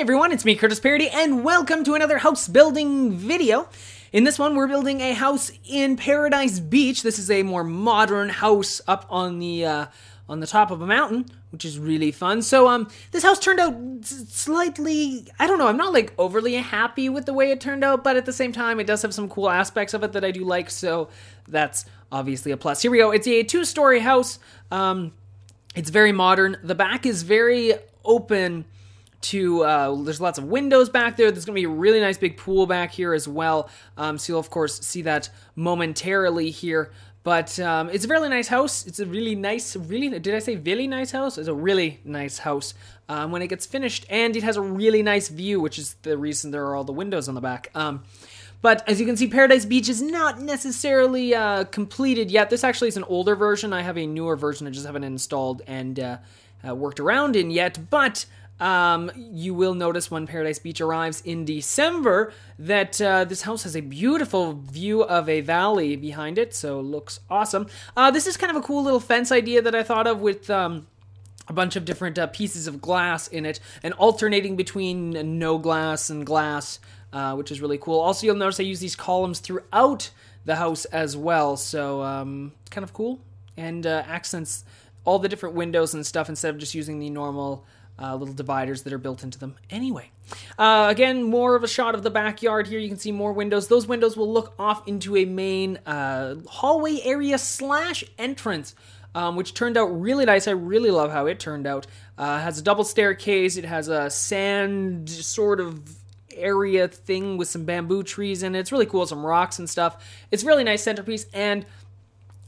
Hey everyone, it's me, Curtis Parody, and welcome to another house building video. In this one, we're building a house in Paradise Beach. This is a more modern house up on the top of a mountain, which is really fun. So, this house turned out slightly, I don't know, I'm not like overly happy with the way it turned out, but at the same time, it does have some cool aspects of it that I do like, so that's obviously a plus. Here we go. It's a two-story house. It's very modern. The back is very open to, there's lots of windows back there. There's going to be a really nice big pool back here as well. So you'll, of course, see that momentarily here. But it's a really nice house. It's a really nice, did I say really nice house? It's a really nice house when it gets finished. And it has a really nice view, which is the reason there are all the windows on the back. But as you can see, Paradise Beach is not necessarily completed yet. This actually is an older version. I have a newer version. I just haven't installed and worked around in yet. But you will notice when Paradise Beach arrives in December that this house has a beautiful view of a valley behind it. So it looks awesome. This is kind of a cool little fence idea that I thought of with a bunch of different pieces of glass in it and alternating between no glass and glass. Which is really cool. Also, you'll notice I use these columns throughout the house as well, so kind of cool. And accents all the different windows and stuff instead of just using the normal little dividers that are built into them. Anyway, again, more of a shot of the backyard here. You can see more windows. Those windows will look off into a main hallway area / entrance, which turned out really nice. I really love how it turned out. It has a double staircase. It has a sand sort of area thing with some bamboo trees in it. It's really cool, some rocks and stuff. It's a really nice centerpiece, and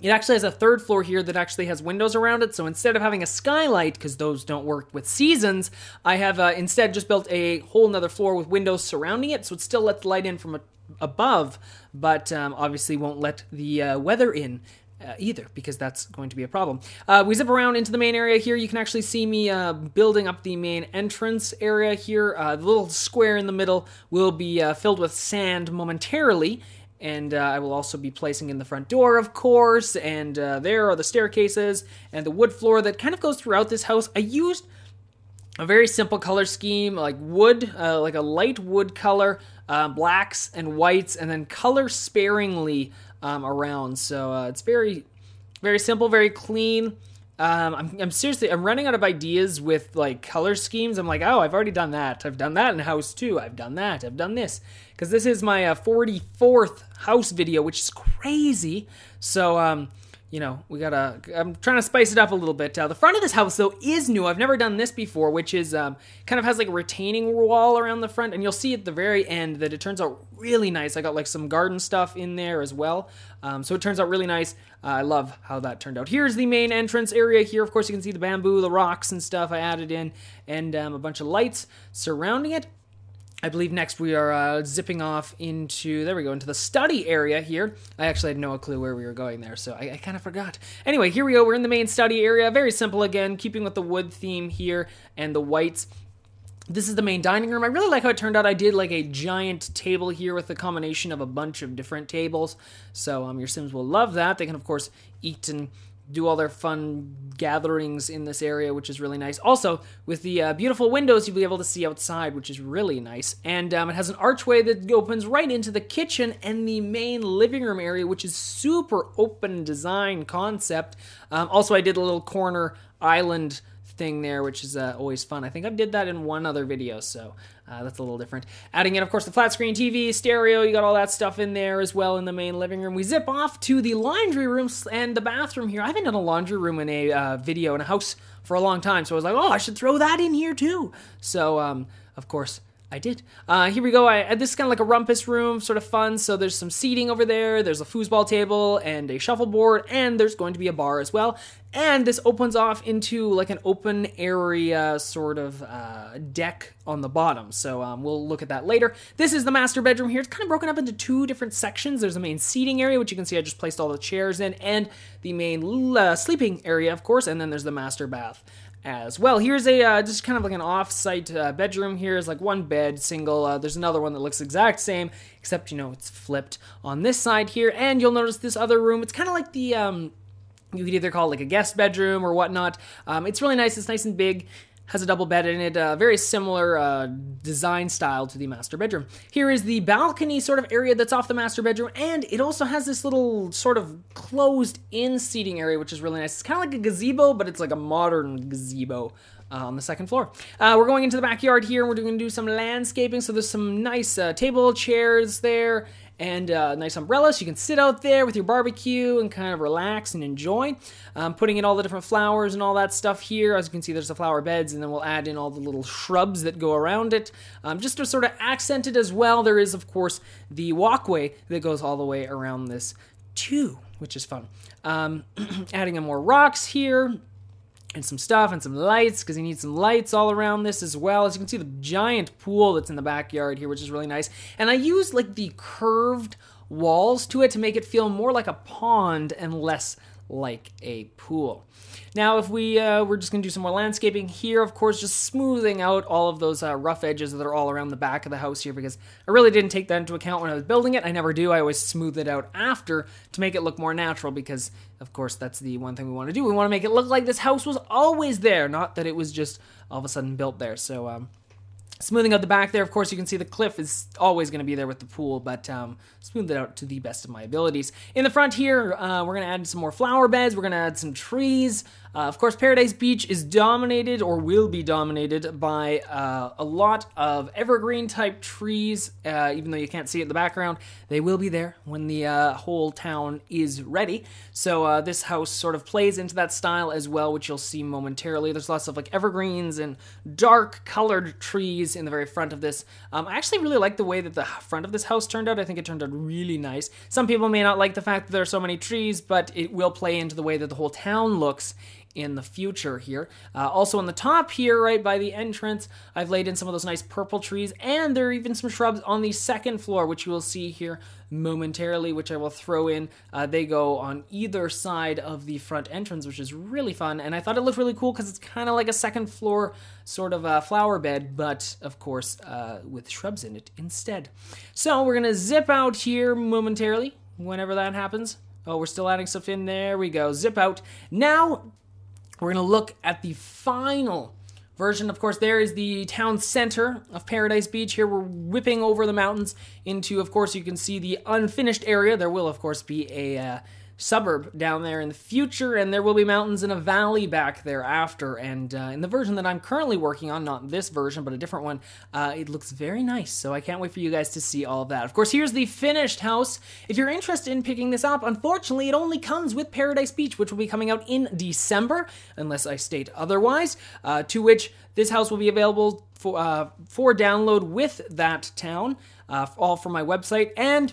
it actually has a third floor here that actually has windows around it, so instead of having a skylight, because those don't work with seasons, I have instead just built a whole nother floor with windows surrounding it, so it still lets light in from above, but obviously won't let the weather in either, because that's going to be a problem. We zip around into the main area here. You can actually see me building up the main entrance area here. The little square in the middle will be filled with sand momentarily, and I will also be placing in the front door, of course, and there are the staircases and the wood floor that kind of goes throughout this house. I used a very simple color scheme, like wood, like a light wood color, blacks and whites, and then color sparingly around. So it's very, very simple, very clean. I'm seriously, I'm running out of ideas with like color schemes. I'm like, oh, I've already done that. I've done that in house 2. I've done that. I've done this. Because this is my 44th house video, which is crazy. So, you know, I'm trying to spice it up a little bit. The front of this house, though, is new. I've never done this before, which is kind of has like a retaining wall around the front, and you'll see at the very end that it turns out really nice. I got like some garden stuff in there as well, so it turns out really nice. I love how that turned out. Here's the main entrance area here. Of course, you can see the bamboo, the rocks and stuff I added in, and a bunch of lights surrounding it. I believe next we are zipping off into, there we go, into the study area here. I actually had no clue where we were going there, so I kind of forgot. Anyway, here we go. We're in the main study area. Very simple again, keeping with the wood theme here and the whites. This is the main dining room. I really like how it turned out. I did like a giant table here with a combination of a bunch of different tables. So your Sims will love that. They can, of course, eat and do all their fun gatherings in this area, which is really nice. Also, with the beautiful windows, you'll be able to see outside, which is really nice. And it has an archway that opens right into the kitchen and the main living room area, which is super open design concept. Also, I did a little corner island thing there, which is always fun. I think I did that in one other video, so that's a little different. Adding in, of course, the flat screen TV, stereo, you got all that stuff in there as well in the main living room. We zip off to the laundry room and the bathroom here. I haven't done a laundry room in a video in a house for a long time, so I was like, oh, I should throw that in here too. So, of course, I did. Here we go. This is kind of like a rumpus room, sort of fun. So there's some seating over there. There's a foosball table and a shuffleboard, and there's going to be a bar as well. And this opens off into like an open area sort of deck on the bottom. So we'll look at that later. This is the master bedroom here. It's kind of broken up into 2 different sections. There's a main seating area, which you can see I just placed all the chairs in, and the main sleeping area, of course, and then there's the master bath as well. Here's a just kind of like an off-site bedroom. Here's like one bed, single. There's another one that looks exact same, except, you know, it's flipped on this side here. And you'll notice this other room, it's kind of like the you could either call it like a guest bedroom or whatnot. It's really nice. It's nice and big. Has a double bed in it, very similar design style to the master bedroom. Here is the balcony sort of area that's off the master bedroom, and it also has this little sort of closed-in seating area, which is really nice. It's kind of like a gazebo, but it's like a modern gazebo on the second floor. We're going into the backyard here, and we're going to do some landscaping, so there's some nice table chairs there, and a nice umbrella, so you can sit out there with your barbecue and kind of relax and enjoy. Putting in all the different flowers and all that stuff here. As you can see, there's the flower beds, and then we'll add in all the little shrubs that go around it. Just to sort of accent it as well, there is, of course, the walkway that goes all the way around this too, which is fun. Adding in more rocks here, and some stuff and some lights, because you need some lights all around this as well. As you can see, the giant pool that's in the backyard here, which is really nice. And I use like the curved walls to it to make it feel more like a pond and less like a pool. Now, if we're just going to do some more landscaping here, of course, just smoothing out all of those rough edges that are all around the back of the house here, because I really didn't take that into account when I was building it. I never do. I always smooth it out after to make it look more natural, because, of course, that's the one thing we want to do. We want to make it look like this house was always there, not that it was just all of a sudden built there. So, smoothing out the back there, of course, you can see the cliff is always going to be there with the pool, but smooth it out to the best of my abilities. In the front here, we're going to add some more flower beds. We're going to add some trees. Of course, Paradise Beach is dominated, or will be dominated, by a lot of evergreen type trees. Even though you can't see it in the background, they will be there when the whole town is ready. So this house sort of plays into that style as well, which you'll see momentarily. There's lots of like evergreens and dark colored trees in the very front of this. I actually really like the way that the front of this house turned out. I think it turned out really nice. Some people may not like the fact that there are so many trees, but it will play into the way that the whole town looks in the future here. Also on the top here, right by the entrance, I've laid in some of those nice purple trees, and there are even some shrubs on the second floor, which you will see here momentarily, which I will throw in. They go on either side of the front entrance, which is really fun, and I thought it looked really cool because it's kind of like a second floor sort of a flower bed, but of course with shrubs in it instead. So we're gonna zip out here momentarily whenever that happens. Oh, we're still adding stuff in. There we go. Zip out. Now we're going to look at the final version. Of course, there is the town center of Paradise Beach. Here we're whipping over the mountains into, of course, you can see the unfinished area. There will, of course, be a suburb down there in the future, and there will be mountains and a valley back there after. And in the version that I'm currently working on, not this version, but a different one, it looks very nice. So I can't wait for you guys to see all of that. Of course, here's the finished house. If you're interested in picking this up, unfortunately, it only comes with Paradise Beach, which will be coming out in December, unless I state otherwise, to which this house will be available for download with that town, all from my website. And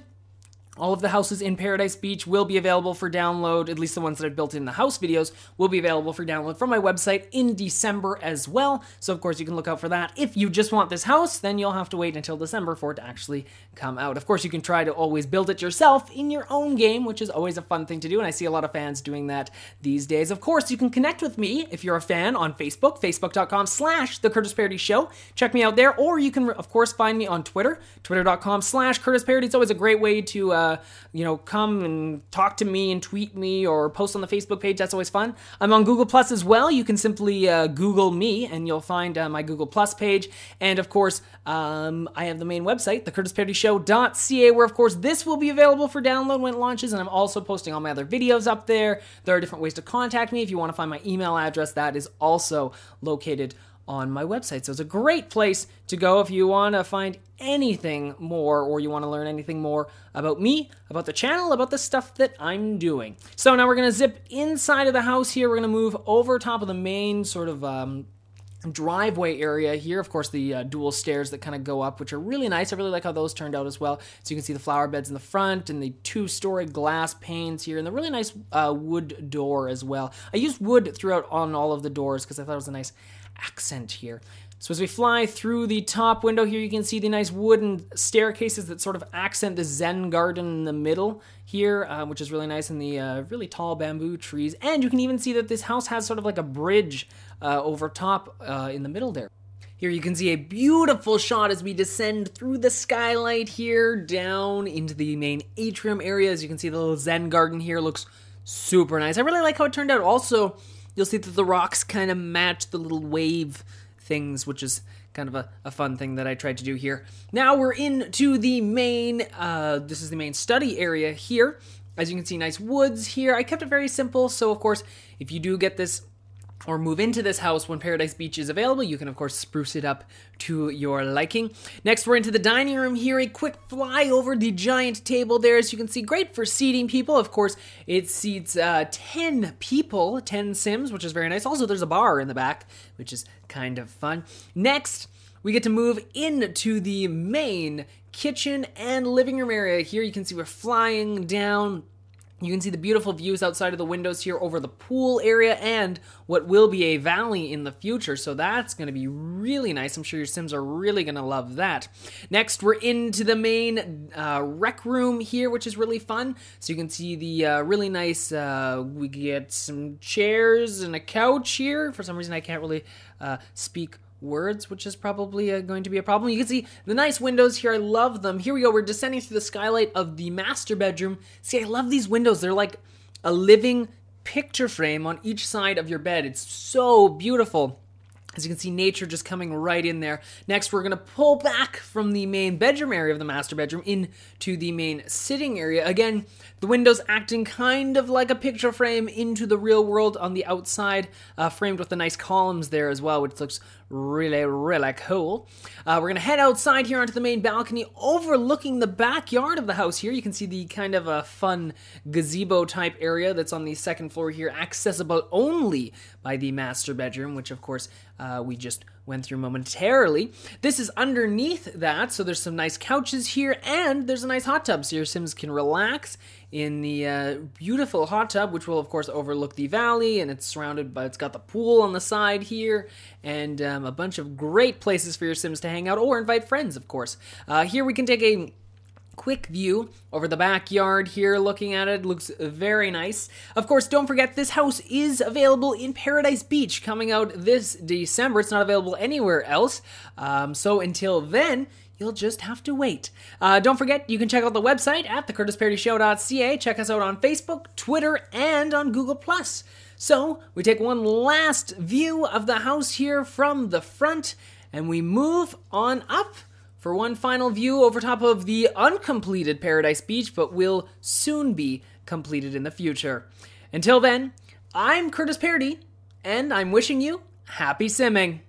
all of the houses in Paradise Beach will be available for download, at least the ones that I've built in the house videos, will be available for download from my website in December as well. So, of course, you can look out for that. If you just want this house, then you'll have to wait until December for it to actually come out. Of course, you can try to always build it yourself in your own game, which is always a fun thing to do, and I see a lot of fans doing that these days. Of course, you can connect with me if you're a fan on Facebook, facebook.com/The Curtis Parody Show. Check me out there, or you can, of course, find me on Twitter, twitter.com/Curtis Parody. It's always a great way to come and talk to me and tweet me or post on the Facebook page. That's always fun. I'm on Google Plus as well. You can simply Google me and you'll find my Google Plus page. And of course, I have the main website, thecurtisparodyshow.ca, where of course this will be available for download when it launches. And I'm also posting all my other videos up there. There are different ways to contact me. If you want to find my email address, that is also located on my website. So it's a great place to go if you want to find anything more, or you want to learn anything more about me, about the channel, about the stuff that I'm doing. So now we're going to zip inside of the house here. We're going to move over top of the main sort of driveway area here. Of course, the dual stairs that kind of go up, which are really nice. I really like how those turned out as well. So you can see the flower beds in the front and the two-story glass panes here, and the really nice wood door as well. I used wood throughout on all of the doors because I thought it was a nice accent here. So as we fly through the top window here, you can see the nice wooden staircases that sort of accent the Zen garden in the middle here, which is really nice, and the really tall bamboo trees. And you can even see that this house has sort of like a bridge over top in the middle there. Here you can see a beautiful shot as we descend through the skylight here down into the main atrium area. As you can see, the little Zen garden here looks super nice. I really like how it turned out. Also, you'll see that the rocks kind of match the little wave things, which is kind of a fun thing that I tried to do here. Now we're into the main, this is the main study area here. As you can see, nice woods here. I kept it very simple, so of course, if you do get this or move into this house when Paradise Beach is available, you can of course spruce it up to your liking. Next, we're into the dining room here. A quick fly over the giant table there. As you can see, great for seating people. Of course, it seats 10 people, 10 Sims, which is very nice. Also, there's a bar in the back, which is kind of fun. Next, we get to move into the main kitchen and living room area. Here you can see we're flying down. You can see the beautiful views outside of the windows here over the pool area and what will be a valley in the future. So that's going to be really nice. I'm sure your Sims are really going to love that. Next, we're into the main rec room here, which is really fun. So you can see the really nice, we get some chairs and a couch here. For some reason, I can't really speak words, which is probably going to be a problem. You can see the nice windows here. I love them. Here we go. We're descending through the skylight of the master bedroom. See, I love these windows. They're like a living picture frame on each side of your bed. It's so beautiful. As you can see, nature just coming right in there. Next, we're going to pull back from the main bedroom area of the master bedroom into the main sitting area. Again, the windows acting kind of like a picture frame into the real world on the outside, framed with the nice columns there as well, which looks really, really cool. We're going to head outside here onto the main balcony overlooking the backyard of the house here. You can see the kind of a fun gazebo type area that's on the second floor here, accessible only by the master bedroom, which of course we just went through momentarily. This is underneath that, so there's some nice couches here, and there's a nice hot tub, so your Sims can relax in the beautiful hot tub, which will of course overlook the valley, and it's surrounded by, it's got the pool on the side here, and a bunch of great places for your Sims to hang out, or invite friends, of course. Here we can take a quick view over the backyard here. Looking at it, looks very nice. Of course, don't forget this house is available in Paradise Beach coming out this December. It's not available anywhere else. So until then, you'll just have to wait. Don't forget, you can check out the website at thecurtisparryshow.ca. Check us out on Facebook, Twitter, and on Google+. So we take one last view of the house here from the front, and we move on up for one final view over top of the uncompleted Paradise Beach, but will soon be completed in the future. Until then, I'm Curtis Parody, and I'm wishing you happy simming.